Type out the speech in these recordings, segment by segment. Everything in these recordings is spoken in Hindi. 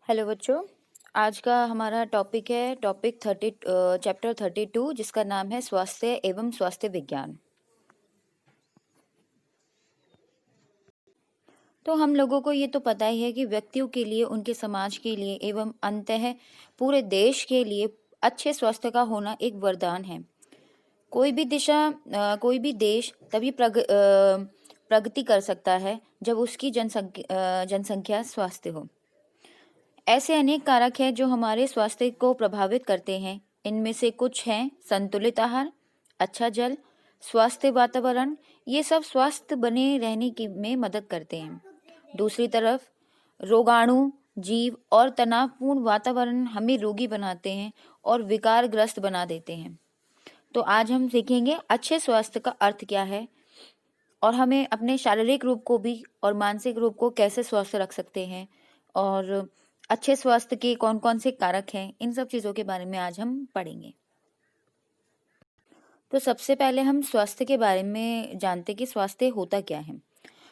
हेलो बच्चों। आज का हमारा टॉपिक है चैप्टर 32 जिसका नाम है स्वास्थ्य एवं स्वास्थ्य विज्ञान। तो हम लोगों को ये तो पता ही है कि व्यक्तियों के लिए, उनके समाज के लिए एवं अंततः पूरे देश के लिए अच्छे स्वास्थ्य का होना एक वरदान है। कोई भी देश तभी प्रगति कर सकता है जब उसकी जनसंख्या स्वास्थ्य हो। ऐसे अनेक कारक हैं जो हमारे स्वास्थ्य को प्रभावित करते हैं। इनमें से कुछ हैं संतुलित आहार, अच्छा जल, स्वास्थ्य वातावरण। ये सब स्वस्थ बने रहने की में मदद करते हैं। दूसरी तरफ रोगाणु, जीव और तनावपूर्ण वातावरण हमें रोगी बनाते हैं और विकारग्रस्त बना देते हैं। तो आज हम सीखेंगे अच्छे स्वास्थ्य का अर्थ क्या है और हमें अपने शारीरिक रूप को भी और मानसिक रूप को कैसे स्वस्थ रख सकते हैं, और अच्छे स्वास्थ्य के कौन कौन से कारक हैं। इन सब चीज़ों के बारे में आज हम पढ़ेंगे। तो सबसे पहले हम स्वास्थ्य के बारे में जानते कि स्वास्थ्य होता क्या है।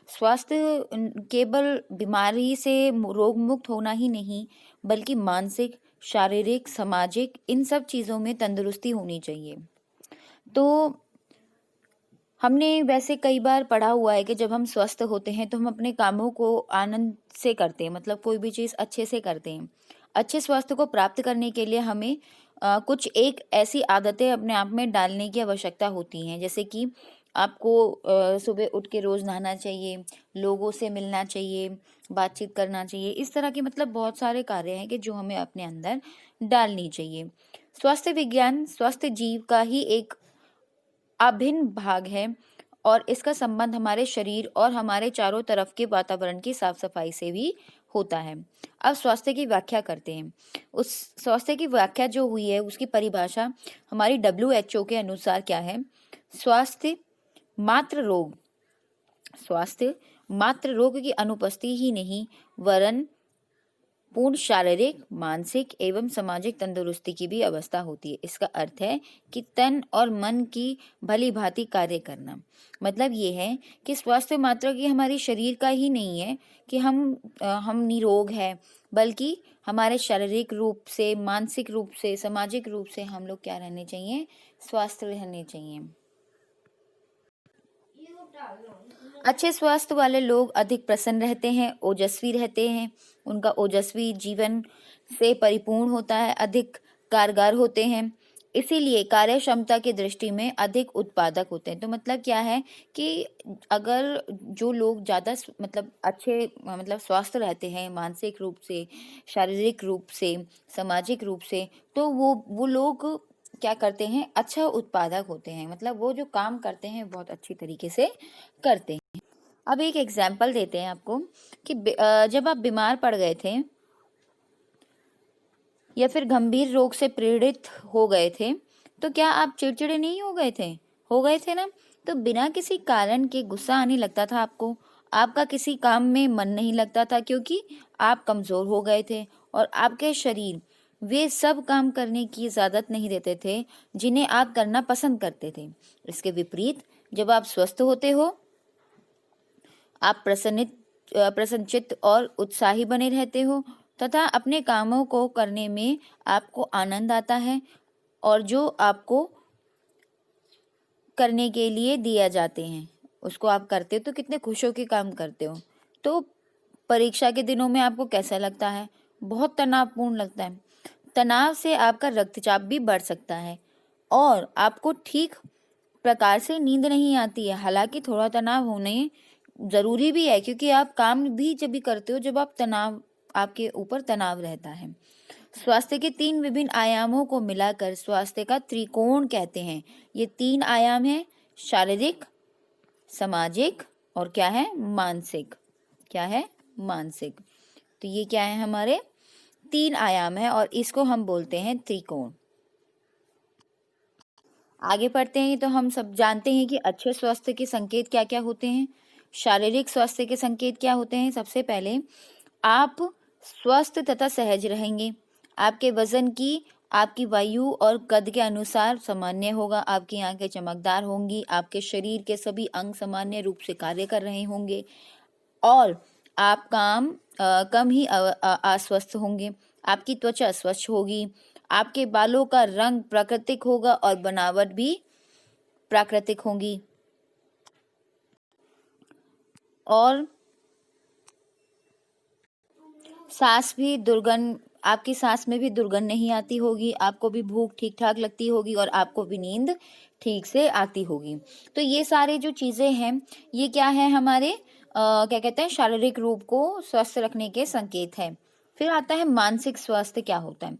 स्वास्थ्य केवल बीमारी से रोग मुक्त होना ही नहीं, बल्कि मानसिक, शारीरिक, सामाजिक इन सब चीज़ों में तंदुरुस्ती होनी चाहिए। तो हमने वैसे कई बार पढ़ा हुआ है कि जब हम स्वस्थ होते हैं तो हम अपने कामों को आनंद से करते हैं, मतलब कोई भी चीज़ अच्छे से करते हैं। अच्छे स्वास्थ्य को प्राप्त करने के लिए हमें कुछ एक ऐसी आदतें अपने आप में डालने की आवश्यकता होती हैं, जैसे कि आपको सुबह उठ के रोज़ नहाना चाहिए, लोगों से मिलना चाहिए, बातचीत करना चाहिए। इस तरह के मतलब बहुत सारे कार्य हैं कि जो हमें अपने अंदर डालनी चाहिए। स्वास्थ्य विज्ञान स्वस्थ जीव का ही एक अभिन्न भाग है और इसका संबंध हमारे शरीर और हमारे चारों तरफ के वातावरण की साफ सफाई से भी होता है। अब स्वास्थ्य की व्याख्या करते हैं। उस स्वास्थ्य की व्याख्या जो हुई है उसकी परिभाषा हमारी WHO के अनुसार क्या है। स्वास्थ्य मात्र रोग स्वास्थ्य मात्र रोग की अनुपस्थिति ही नहीं, वरन पूर्ण शारीरिक, मानसिक एवं सामाजिक तंदुरुस्ती की भी अवस्था होती है। इसका अर्थ है कि तन और मन की भली भांति कार्य करना। मतलब ये है कि स्वास्थ्य मात्र की हमारी शरीर का ही नहीं है कि हम निरोग है, बल्कि हमारे शारीरिक रूप से, मानसिक रूप से, सामाजिक रूप से हम लोग क्या रहने चाहिए, स्वस्थ रहने चाहिए। अच्छे स्वास्थ्य वाले लोग अधिक प्रसन्न रहते हैं, ओजस्वी रहते हैं, उनका ओजस्वी जीवन से परिपूर्ण होता है, अधिक कारगर होते हैं, इसीलिए कार्य क्षमता की दृष्टि में अधिक उत्पादक होते हैं। तो मतलब क्या है कि अगर जो लोग ज़्यादा मतलब अच्छे मतलब स्वस्थ रहते हैं मानसिक रूप से, शारीरिक रूप से, सामाजिक रूप से, तो वो लोग क्या करते हैं, अच्छा उत्पादक होते हैं। मतलब वो जो काम करते हैं बहुत अच्छी तरीके से करते हैं। अब एक एग्जाम्पल देते हैं आपको कि जब आप बीमार पड़ गए थे या फिर गंभीर रोग से पीड़ित हो गए थे, तो क्या आप चिड़चिड़े नहीं हो गए थे ना। तो बिना किसी कारण के गुस्सा आने लगता था आपको, आपका किसी काम में मन नहीं लगता था क्योंकि आप कमजोर हो गए थे और आपके शरीर वे सब काम करने की इजाजत नहीं देते थे जिन्हें आप करना पसंद करते थे। इसके विपरीत जब आप स्वस्थ होते हो, आप प्रसन्नचित्त और उत्साही बने रहते हो तथा अपने कामों को करने में आपको आनंद आता है, और जो आपको करने के लिए दिया जाते हैं उसको आप करते हो तो कितने खुश हो के काम करते हो। तो परीक्षा के दिनों में आपको कैसा लगता है, बहुत तनावपूर्ण लगता है। तनाव से आपका रक्तचाप भी बढ़ सकता है और आपको ठीक प्रकार से नींद नहीं आती है। हालांकि थोड़ा तनाव होने जरूरी भी है क्योंकि आप काम भी जब भी करते हो जब आपके ऊपर तनाव रहता है। स्वास्थ्य के 3 विभिन्न आयामों को मिलाकर स्वास्थ्य का त्रिकोण कहते हैं। ये 3 आयाम है, शारीरिक, सामाजिक और क्या है, मानसिक। क्या है, मानसिक। तो ये क्या है, हमारे 3 आयाम है और इसको हम बोलते हैं त्रिकोण। आगे पढ़ते हैं तो हम सब जानते हैं कि अच्छे स्वास्थ्य के संकेत क्या क्या होते हैं। शारीरिक स्वास्थ्य के संकेत क्या होते हैं। सबसे पहले आप स्वस्थ तथा सहज रहेंगे, आपके वजन की आपकी वायु और कद के अनुसार सामान्य होगा, आपकी आंखें चमकदार होंगी, आपके शरीर के सभी अंग सामान्य रूप से कार्य कर रहे होंगे और आप कम ही अस्वस्थ होंगे, आपकी त्वचा स्वच्छ होगी, आपके बालों का रंग प्राकृतिक होगा और बनावट भी प्राकृतिक होंगी, और सांस भी दुर्गंध आपकी सांस में भी दुर्गंध नहीं आती होगी, आपको भी भूख ठीक ठाक लगती होगी और आपको भी नींद ठीक से आती होगी। तो ये सारी जो चीज़ें हैं, ये क्या है, हमारे क्या कहते हैं, शारीरिक रूप को स्वस्थ रखने के संकेत हैं। फिर आता है मानसिक स्वास्थ्य क्या होता है।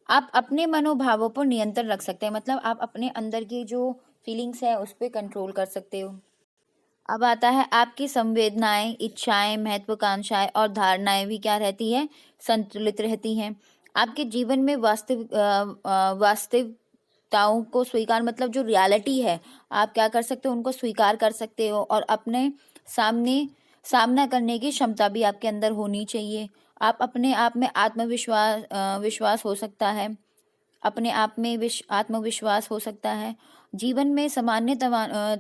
आप अपने मनोभावों पर नियंत्रण रख सकते हैं, मतलब आप अपने अंदर की जो फीलिंग्स है उस पर कंट्रोल कर सकते हो। अब आता है आपकी संवेदनाएं, इच्छाएं, महत्वाकांक्षाएं और धारणाएं भी क्या रहती है, संतुलित रहती हैं। आपके जीवन में वास्तविकताओं को स्वीकार, मतलब जो रियलिटी है, आप क्या कर सकते हो, उनको स्वीकार कर सकते हो, और अपने सामने सामना करने की क्षमता भी आपके अंदर होनी चाहिए। आप अपने आप में विश्वास हो सकता है, अपने आप में आत्मविश्वास हो सकता है। जीवन में सामान्य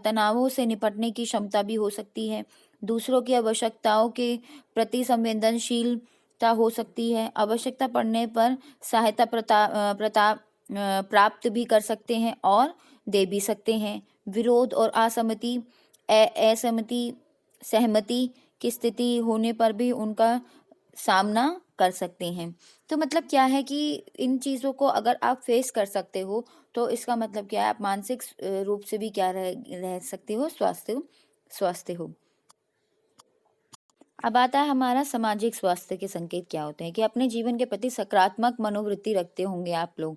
तनावों से निपटने की क्षमता भी हो सकती है। दूसरों की आवश्यकताओं के प्रति संवेदनशीलता हो सकती है। आवश्यकता पड़ने पर सहायता प्राप्त भी कर सकते हैं और दे भी सकते हैं। विरोध और असहमति सहमति की स्थिति होने पर भी उनका सामना कर सकते हैं। तो मतलब क्या है कि इन चीज़ों को अगर आप फेस कर सकते हो, तो इसका मतलब क्या है, आप मानसिक रूप से भी क्या रह सकते हो, स्वास्थ्य हो। अब आता है हमारा सामाजिक स्वास्थ्य के संकेत क्या होते हैं, कि अपने जीवन के प्रति सकारात्मक मनोवृत्ति रखते होंगे आप लोग,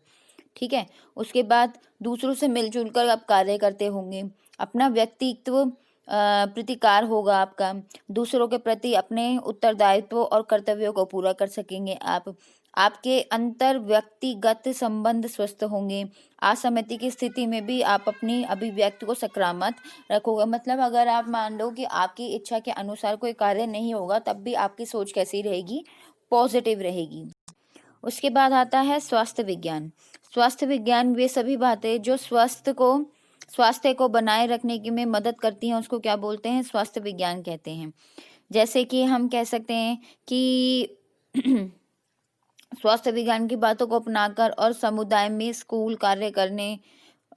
ठीक है। उसके बाद दूसरों से मिलजुल कर आप कार्य करते होंगे, अपना व्यक्तित्व प्रतिकार होगा आपका, दूसरों के प्रति अपने उत्तरदायित्व और कर्तव्यों को पूरा कर सकेंगे आप। आपके अंतर व्यक्तिगत संबंध स्वस्थ होंगे। असहमति की स्थिति में भी आप अपनी अभिव्यक्ति को सकारात्मक रखोगे, मतलब अगर आप मान लो कि आपकी इच्छा के अनुसार कोई कार्य नहीं होगा, तब भी आपकी सोच कैसी रहेगी, पॉजिटिव रहेगी। उसके बाद आता है स्वास्थ्य विज्ञान। स्वास्थ्य विज्ञान वे सभी बातें जो स्वास्थ्य को बनाए रखने की में मदद करती हैं, उसको क्या बोलते हैं, स्वास्थ्य विज्ञान कहते हैं। जैसे कि हम कह सकते हैं कि स्वास्थ्य विज्ञान की बातों को अपनाकर और समुदाय में स्कूल कार्य करने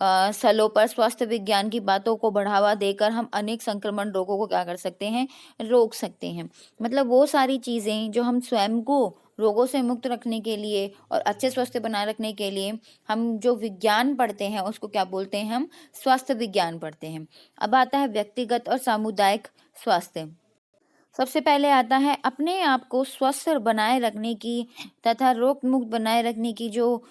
स्थलों पर स्वास्थ्य विज्ञान की बातों को बढ़ावा देकर हम अनेक संक्रमण रोगों को क्या कर सकते हैं, रोक सकते हैं। मतलब वो सारी चीज़ें जो हम स्वयं को रोगों से मुक्त रखने के लिए और अच्छे स्वास्थ्य बनाए रखने के लिए हम जो विज्ञान पढ़ते हैं, उसको क्या बोलते हैं, हम स्वास्थ्य विज्ञान पढ़ते हैं। अब आता है व्यक्तिगत और सामुदायिक स्वास्थ्य। सबसे पहले आता है अपने आप को स्वस्थ बनाए रखने की तथा रोग मुक्त बनाए रखने की जो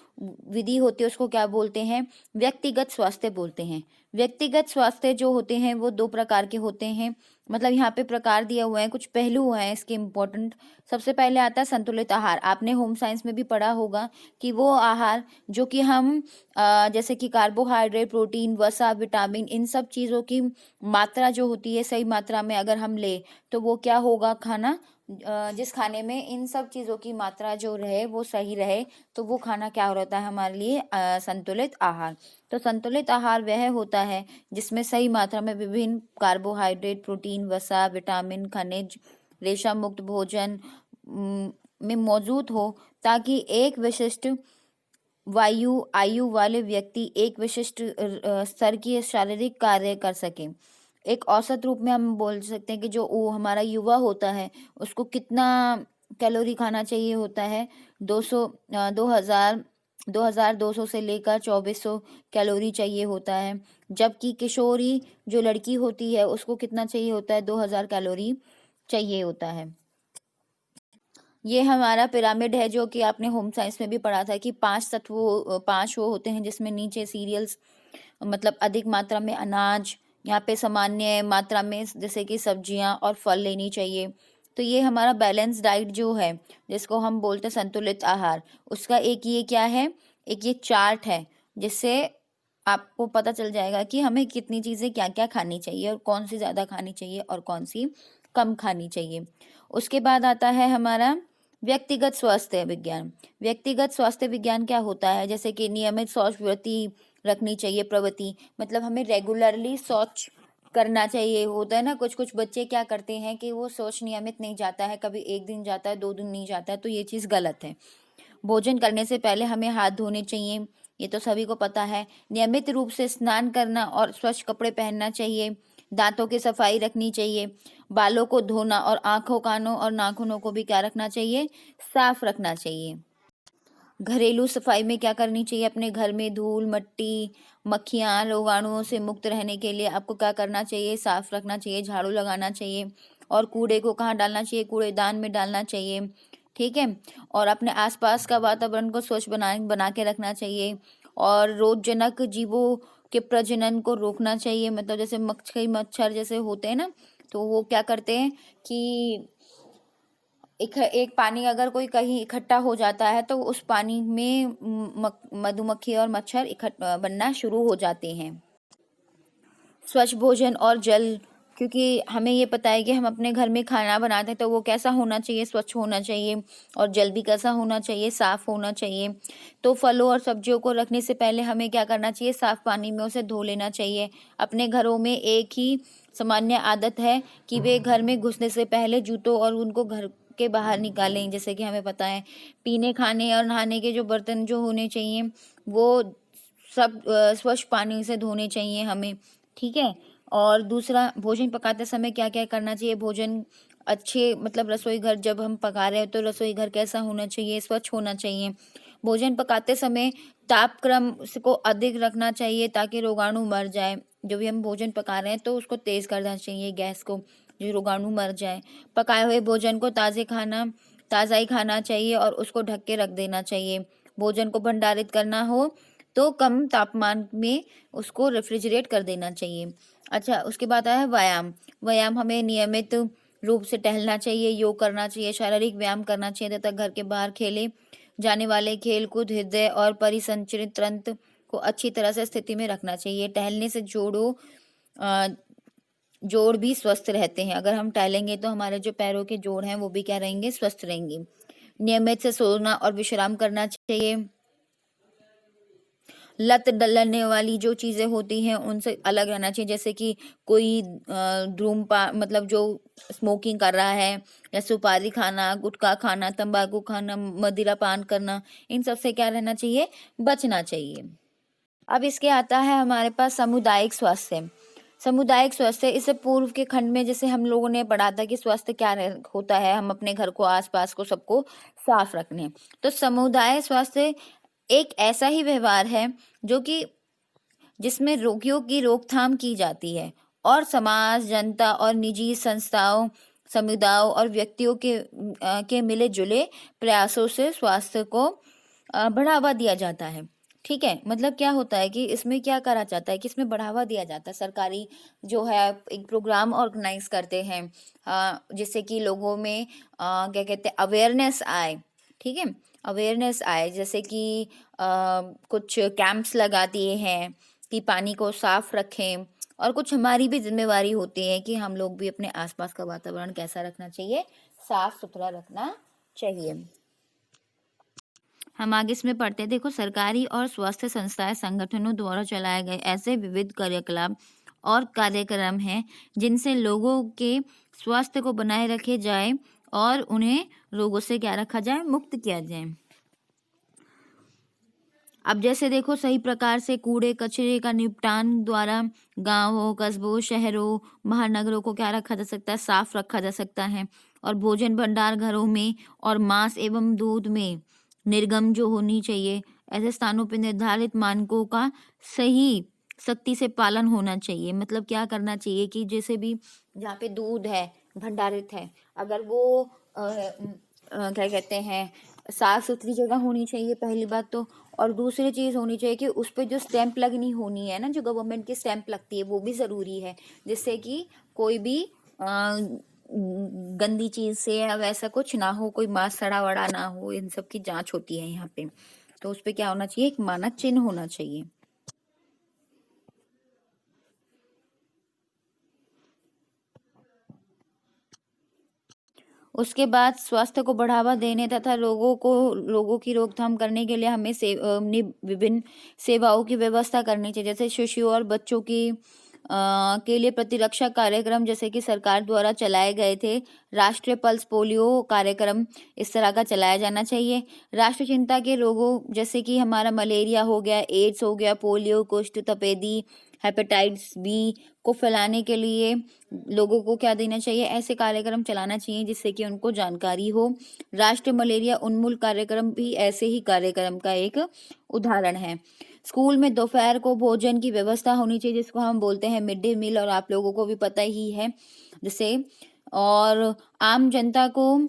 विधि होती है, उसको क्या बोलते हैं, व्यक्तिगत स्वास्थ्य बोलते हैं। व्यक्तिगत स्वास्थ्य जो होते हैं वो दो प्रकार के होते हैं, मतलब यहाँ पे प्रकार दिया हुआ है, कुछ पहलू हैं इसके इम्पोर्टेंट। सबसे पहले आता है संतुलित आहार। आपने होम साइंस में भी पढ़ा होगा कि वो आहार जो कि हम जैसे कि कार्बोहाइड्रेट, प्रोटीन, वसा, विटामिन, इन सब चीज़ों की मात्रा जो होती है सही मात्रा में अगर हम ले, तो वो क्या होगा, खाना जिस खाने में इन सब चीज़ों की मात्रा जो रहे वो सही रहे, तो वो खाना क्या होता है हमारे लिए, संतुलित आहार। तो संतुलित आहार वह होता है जिसमें सही मात्रा में विभिन्न कार्बोहाइड्रेट, प्रोटीन, वसा, विटामिन, खनिज, रेशा मुक्त भोजन में मौजूद हो, ताकि एक विशिष्ट आयु वाले व्यक्ति एक विशिष्ट स्तर की शारीरिक कार्य कर सके। एक औसत रूप में हम बोल सकते हैं कि जो वो हमारा युवा होता है उसको कितना कैलोरी खाना चाहिए होता है, 200 2200 से लेकर 2400 कैलोरी चाहिए होता है। जबकि किशोरी जो लड़की होती है उसको कितना चाहिए होता है, 2000 कैलोरी चाहिए होता है। ये हमारा पिरामिड है जो कि आपने होम साइंस में भी पढ़ा था कि 5 वो होते हैं, जिसमें नीचे सीरियल्स मतलब अधिक मात्रा में अनाज, यहाँ पे सामान्य मात्रा में जैसे कि सब्जियां और फल लेनी चाहिए। तो ये हमारा बैलेंस डाइट जो है जिसको हम बोलते हैं संतुलित आहार, उसका एक ये क्या है, एक ये चार्ट है जिससे आपको पता चल जाएगा कि हमें कितनी चीज़ें क्या क्या खानी चाहिए और कौन सी ज़्यादा खानी चाहिए और कौन सी कम खानी चाहिए। उसके बाद आता है हमारा व्यक्तिगत स्वास्थ्य विज्ञान। व्यक्तिगत स्वास्थ्य विज्ञान क्या होता है, जैसे कि नियमित शौच प्रवृत्ति रखनी चाहिए, प्रवृत्ति मतलब हमें रेगुलरली शौच करना चाहिए। होता है ना, कुछ कुछ बच्चे क्या करते हैं कि वो शौच नियमित नहीं जाता है, कभी एक दिन जाता है, 2 दिन नहीं जाता है, तो ये चीज़ गलत है। भोजन करने से पहले हमें हाथ धोने चाहिए, ये तो सभी को पता है। नियमित रूप से स्नान करना और स्वच्छ कपड़े पहनना चाहिए। दांतों की सफाई रखनी चाहिए। बालों को धोना और आँखों, कानों और नाखूनों को भी क्या रखना चाहिए? साफ रखना चाहिए। घरेलू सफाई में क्या करनी चाहिए? अपने घर में धूल, मिट्टी, मक्खियाँ, रोगाणुओं से मुक्त रहने के लिए आपको क्या करना चाहिए? साफ रखना चाहिए, झाड़ू लगाना चाहिए। और कूड़े को कहाँ डालना चाहिए? कूड़ेदान में डालना चाहिए, ठीक है। और अपने आसपास का वातावरण को स्वच्छ बना के रखना चाहिए। और रोगजनक जीवों के प्रजनन को रोकना चाहिए, मतलब जैसे मक्खी, मच्छर जैसे होते हैं ना, तो वो क्या करते हैं कि एक पानी अगर कोई कहीं इकट्ठा हो जाता है तो उस पानी में मधुमक्खी और मच्छर बनना शुरू हो जाते हैं। स्वच्छ भोजन और जल, क्योंकि हमें ये पता है कि हम अपने घर में खाना बनाते हैं तो वो कैसा होना चाहिए? स्वच्छ होना चाहिए। और जल भी कैसा होना चाहिए? साफ होना चाहिए। तो फलों और सब्जियों को रखने से पहले हमें क्या करना चाहिए? साफ पानी में उसे धो लेना चाहिए। अपने घरों में एक ही सामान्य आदत है कि वे घर में घुसने से पहले जूतों और उनको घर के बाहर निकालें। जैसे कि हमें पता है पीने, खाने और नहाने के जो बर्तन जो होने चाहिए वो सब स्वच्छ पानी से धोने चाहिए हमें, ठीक है। और दूसरा, भोजन पकाते समय क्या क्या करना चाहिए? भोजन अच्छे, मतलब रसोई घर जब हम पका रहे हैं तो रसोई घर कैसा होना चाहिए? स्वच्छ होना चाहिए। भोजन पकाते समय तापक्रम को अधिक रखना चाहिए ताकि रोगाणु मर जाए। जो भी हम भोजन पका रहे हैं तो उसको तेज करना चाहिए गैस को, जो रोगाणु मर जाए। पकाए हुए भोजन को ताज़ा ही खाना चाहिए और उसको ढक के रख देना चाहिए। भोजन को भंडारित करना हो तो कम तापमान में उसको रेफ्रिजरेट कर देना चाहिए। अच्छा, उसके बाद आया व्यायाम। व्यायाम, हमें नियमित रूप से टहलना चाहिए, योग करना चाहिए, शारीरिक व्यायाम करना चाहिए तथा घर के बाहर खेले जाने वाले खेल कूद हृदय और परिसंचरित तंत्र को अच्छी तरह से स्थिति में रखना चाहिए। टहलने से जोड़ भी स्वस्थ रहते हैं। अगर हम टहलेंगे तो हमारे जो पैरों के जोड़ हैं वो भी क्या रहेंगे? स्वस्थ रहेंगे। नियमित से सोना और विश्राम करना चाहिए। लत डलने वाली जो चीज़ें होती हैं उनसे अलग रहना चाहिए, जैसे कि कोई धूम्रपान, मतलब जो स्मोकिंग कर रहा है, या सुपारी खाना, गुटखा खाना, तंबाकू खाना, मदिरा पान करना, इन सब से क्या रहना चाहिए? बचना चाहिए। अब इसके आता है हमारे पास सामुदायिक स्वास्थ्य। सामुदायिक स्वास्थ्य, इससे पूर्व के खंड में जैसे हम लोगों ने पढ़ा था कि स्वास्थ्य क्या होता है, हम अपने घर को, आसपास को, सबको साफ रखने। तो समुदाय स्वास्थ्य एक ऐसा ही व्यवहार है जो कि जिसमें रोगियों की रोकथाम की जाती है और समाज, जनता और निजी संस्थाओं, समुदायों और व्यक्तियों के मिले जुले प्रयासों से स्वास्थ्य को बढ़ावा दिया जाता है, ठीक है। मतलब क्या होता है कि इसमें क्या करा जाता है कि इसमें बढ़ावा दिया जाता है। सरकारी जो है एक प्रोग्राम ऑर्गेनाइज करते हैं, जिससे कि लोगों में क्या कहते हैं, अवेयरनेस आए, ठीक है। अवेयरनेस आए, जैसे कि कुछ कैंप्स लगा दिए हैं कि पानी को साफ रखें। और कुछ हमारी भी जिम्मेवारी होती है कि हम लोग भी अपने आसपास का वातावरण कैसा रखना चाहिए? साफ सुथरा रखना चाहिए। हम आगे इसमें पढ़ते हैं। देखो, सरकारी और स्वास्थ्य संस्थाएं, संगठनों द्वारा चलाए गए ऐसे विविध कार्यकलाप और कार्यक्रम हैं जिनसे लोगों के स्वास्थ्य को बनाए रखे जाए और उन्हें रोगों से क्या रखा जाए? मुक्त किया जाए। अब जैसे देखो, सही प्रकार से कूड़े कचरे का निपटान द्वारा गांवों, कस्बों, शहरों, महानगरों को क्या रखा जा सकता है? साफ रखा जा सकता है। और भोजन भंडार घरों में और मांस एवं दूध में निर्गम जो होनी चाहिए, ऐसे स्थानों पर निर्धारित मानकों का सही सख्ती से पालन होना चाहिए। मतलब क्या करना चाहिए कि जैसे भी जहाँ पे दूध है, भंडारित है, अगर वो क्या कहते हैं, साफ सुथरी जगह होनी चाहिए पहली बात तो। और दूसरी चीज़ होनी चाहिए कि उस पर जो स्टैंप लगनी होनी है ना, जो गवर्नमेंट की स्टैंप लगती है, वो भी ज़रूरी है, जिससे कि कोई भी गंदी चीज़ से या वैसा कुछ ना हो, कोई मांस सड़ा वड़ा ना हो, इन सब की जांच होती है यहाँ पे। तो उस पर क्या होना चाहिए? एक मानक चिन्ह होना चाहिए। उसके बाद स्वास्थ्य को बढ़ावा देने तथा लोगों की रोकथाम करने के लिए हमें विभिन्न सेवाओं की व्यवस्था करनी चाहिए, जैसे शिशु और बच्चों की के लिए प्रतिरक्षा कार्यक्रम जैसे कि सरकार द्वारा चलाए गए थे। राष्ट्रीय पल्स पोलियो कार्यक्रम इस तरह का चलाया जाना चाहिए। राष्ट्रीय चिंता के रोगों जैसे कि हमारा मलेरिया हो गया, एड्स हो गया, पोलियो, कुष्ठ, तपेदी, हेपेटाइटिस बी को फैलाने के लिए लोगों को क्या देना चाहिए, ऐसे कार्यक्रम चलाना चाहिए जिससे कि उनको जानकारी हो। राष्ट्रीय मलेरिया उन्मूलन कार्यक्रम भी ऐसे ही कार्यक्रम का एक उदाहरण है। स्कूल में दोपहर को भोजन की व्यवस्था होनी चाहिए जिसको हम बोलते हैं मिड डे मील, और आप लोगों को भी पता ही है जैसे। और आम जनता को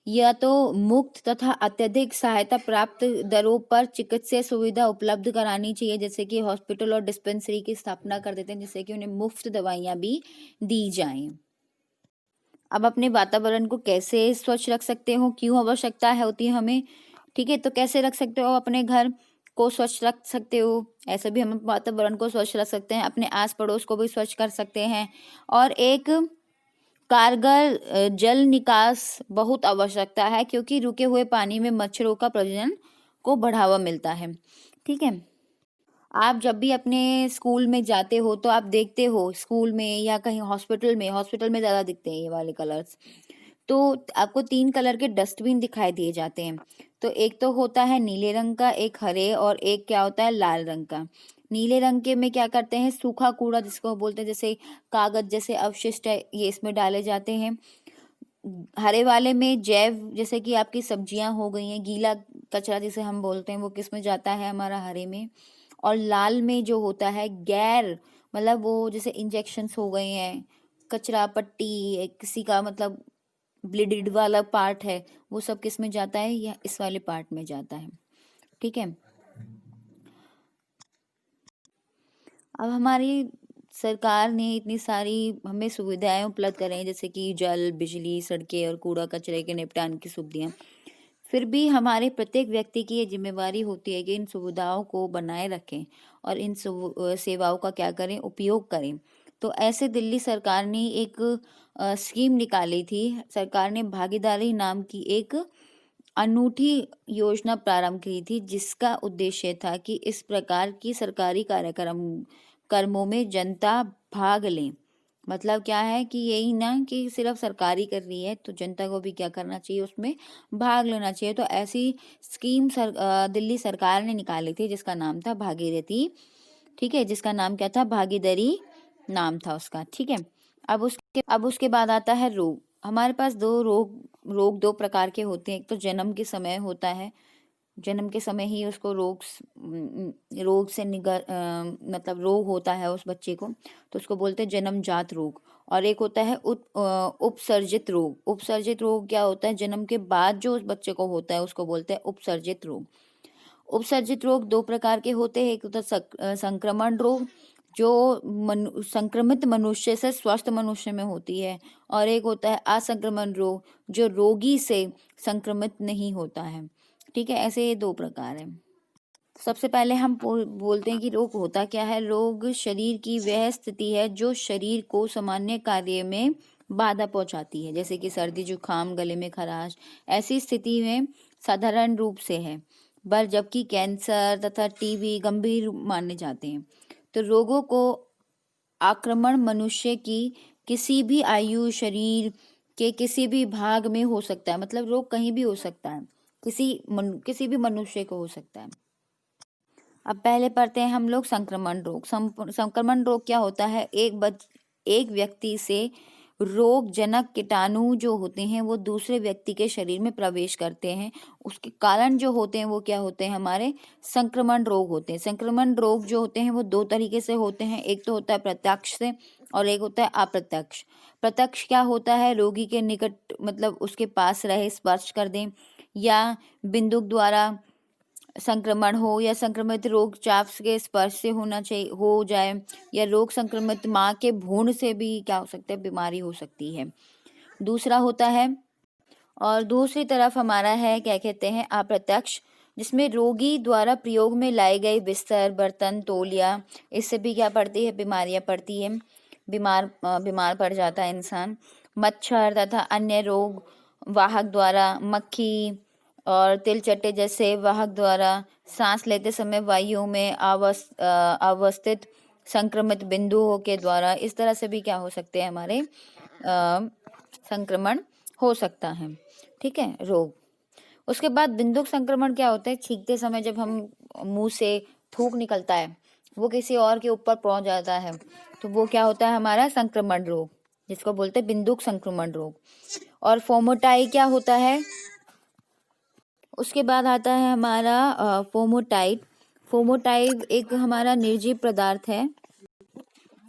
या तो मुफ्त तथा अत्यधिक सहायता प्राप्त दरों पर चिकित्सीय सुविधा उपलब्ध करानी चाहिए, जैसे कि हॉस्पिटल और डिस्पेंसरी की स्थापना कर देते हैं जिससे कि उन्हें मुफ्त दवाइयाँ भी दी जाएं। अब अपने वातावरण को कैसे स्वच्छ रख सकते हो, क्यों आवश्यकता है होती है हमें, ठीक है। तो कैसे रख सकते हो, अपने घर को स्वच्छ रख सकते हो, ऐसे भी हम वातावरण को स्वच्छ रख सकते हैं, अपने आस पड़ोस को भी स्वच्छ कर सकते हैं। और एक कारगर जल निकास बहुत आवश्यकता है क्योंकि रुके हुए पानी में मच्छरों का प्रजनन को बढ़ावा मिलता है, ठीक है। आप जब भी अपने स्कूल में जाते हो तो आप देखते हो स्कूल में या कहीं हॉस्पिटल में ज़्यादा दिखते हैं ये वाले कलर्स। तो आपको 3 कलर के डस्टबिन दिखाई दिए जाते हैं। तो एक तो होता है नीले रंग का, एक हरे, और एक क्या होता है लाल रंग का। नीले रंग के में क्या करते हैं, सूखा कूड़ा जिसको बोलते हैं, जैसे कागज जैसे अवशिष्ट है ये इसमें डाले जाते हैं। हरे वाले में जैव जैसे कि आपकी सब्जियां हो गई हैं, गीला कचरा जिसे हम बोलते हैं, वो किस में जाता है, हमारा हरे में। और लाल में जो होता है गैर, मतलब वो जैसे इंजेक्शंस हो गए हैं, कचरा पट्टी, किसी का मतलब ब्लीडेड वाला पार्ट है, वो सब किस में जाता है, या इस वाले पार्ट में जाता है, ठीक है। अब हमारी सरकार ने इतनी सारी हमें सुविधाएं उपलब्ध कराई जैसे कि जल, बिजली, सड़कें और कूड़ा कचरे के निपटान की सुविधाएं। फिर भी हमारे प्रत्येक व्यक्ति की ये जिम्मेवारी होती है कि इन सुविधाओं को बनाए रखें और इन सेवाओं का क्या करें, उपयोग करें। तो ऐसे दिल्ली सरकार ने एक स्कीम निकाली थी। सरकार ने भागीदारी नाम की एक अनूठी योजना प्रारंभ की थी जिसका उद्देश्य था कि इस प्रकार की सरकारी कर्मों में जनता भाग ले। मतलब क्या है कि यही ना कि सिर्फ सरकारी कर रही है तो जनता को भी क्या करना चाहिए, उसमें भाग लेना चाहिए। तो ऐसी स्कीम दिल्ली सरकार ने निकाली थी जिसका नाम था भागीरथी, ठीक है, जिसका नाम क्या था, भागीदारी नाम था उसका, ठीक है। अब उसके बाद आता है रोग। हमारे पास रोग दो प्रकार के होते हैं। एक तो जन्म के समय होता है, जन्म के समय ही उसको रोग से मतलब रोग होता है उस बच्चे को, तो उसको बोलते हैं जन्मजात रोग। और एक होता है उपसर्जित रोग। उपसर्जित रोग क्या होता है, जन्म के बाद जो उस बच्चे को होता है उसको बोलते हैं उपसर्जित रोग। उपसर्जित रोग दो प्रकार के होते हैं। एक होता है संक्रमण रोग जो संक्रमित मनुष्य से स्वस्थ मनुष्य में होती है, और एक होता है असंक्रमण रोग जो रोगी से संक्रमित नहीं होता है, ठीक है। ऐसे ये दो प्रकार है। सबसे पहले हम बोलते हैं कि रोग होता क्या है। रोग शरीर की वह स्थिति है जो शरीर को सामान्य कार्य में बाधा पहुंचाती है, जैसे कि सर्दी, जुकाम, गले में खराश। ऐसी स्थिति में साधारण रूप से है, पर जबकि कैंसर तथा टीबी गंभीर माने जाते हैं। तो रोगों को आक्रमण मनुष्य की किसी भी आयु, शरीर के किसी भी भाग में हो सकता है। मतलब रोग कहीं भी हो सकता है, किसी भी मनुष्य को हो सकता है। अब पहले पढ़ते हैं हम लोग संक्रमण रोग। संक्रमण रोग क्या होता है, एक व्यक्ति से रोग जनक कीटाणु जो होते हैं वो दूसरे व्यक्ति के शरीर में प्रवेश करते हैं। उसके कारण जो होते हैं वो क्या होते हैं, हमारे संक्रमण रोग होते हैं। संक्रमण रोग जो होते हैं वो दो तरीके से होते हैं। एक तो होता है प्रत्यक्ष से और एक होता है अप्रत्यक्ष। प्रत्यक्ष क्या होता है, रोगी के निकट मतलब उसके पास रहे, स्पर्श कर दें, या बिंदु द्वारा संक्रमण हो, या संक्रमित रोग चाप के स्पर्श से होना चाहिए हो जाए, या रोग संक्रमित माँ के भ्रूण से भी क्या हो सकता है, बीमारी हो सकती है। दूसरा होता है, और दूसरी तरफ हमारा है क्या कहते हैं, अप्रत्यक्ष, जिसमें रोगी द्वारा प्रयोग में लाए गए बिस्तर, बर्तन, तौलिया, इससे भी क्या पड़ती है, बीमारियां पड़ती है, बीमार पड़ जाता है इंसान। मच्छर तथा अन्य रोग वाहक द्वारा, मक्खी और तिलचट्टे जैसे वाहक द्वारा सांस लेते समय वायु में अवस्थित संक्रमित बिंदुओं के द्वारा, इस तरह से भी क्या हो सकते हैं हमारे संक्रमण हो सकता है। ठीक है, रोग। उसके बाद बिंदुक संक्रमण क्या होता है, छींकते समय जब हम मुंह से थूक निकलता है वो किसी और के ऊपर पहुंच जाता है तो वो क्या होता है हमारा संक्रमण रोग, जिसको बोलते हैं बिंदुक संक्रमण रोग। और फोमोटाई क्या होता है, उसके बाद आता है हमारा फोमोटाइप। फोमोटाइप एक हमारा निर्जीव पदार्थ है।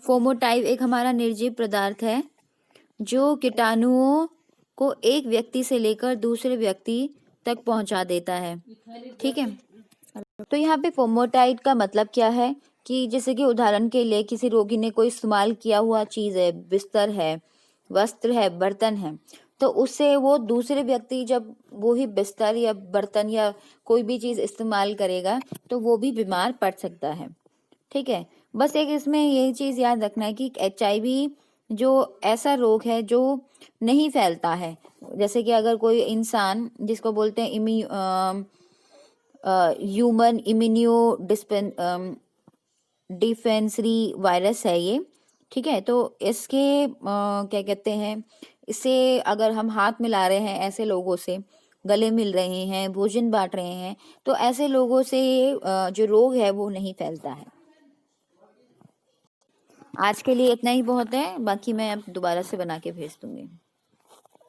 फोमोटाइप एक हमारा निर्जीव पदार्थ है जो कीटाणुओं को एक व्यक्ति से लेकर दूसरे व्यक्ति तक पहुंचा देता है। ठीक है, तो यहाँ पे फोमोटाइट का मतलब क्या है कि जैसे कि उदाहरण के लिए किसी रोगी ने कोई इस्तेमाल किया हुआ चीज है, बिस्तर है, वस्त्र है, बर्तन है, तो उससे वो दूसरे व्यक्ति जब वो ही बिस्तर या बर्तन या कोई भी चीज इस्तेमाल करेगा तो वो भी बीमार पड़ सकता है। ठीक है, बस एक इसमें यही चीज याद रखना है कि HIV जो ऐसा रोग है जो नहीं फैलता है। जैसे कि अगर कोई इंसान, जिसको बोलते हैं ह्यूमन इम्यूनो डिफेंसरी वायरस है ये। ठीक है, तो इसके क्या कहते हैं, इससे अगर हम हाथ मिला रहे हैं ऐसे लोगों से, गले मिल रहे हैं, भोजन बांट रहे हैं, तो ऐसे लोगों से जो रोग है वो नहीं फैलता है। आज के लिए इतना ही बहुत है, बाकी मैं अब दोबारा से बना के भेज दूंगी।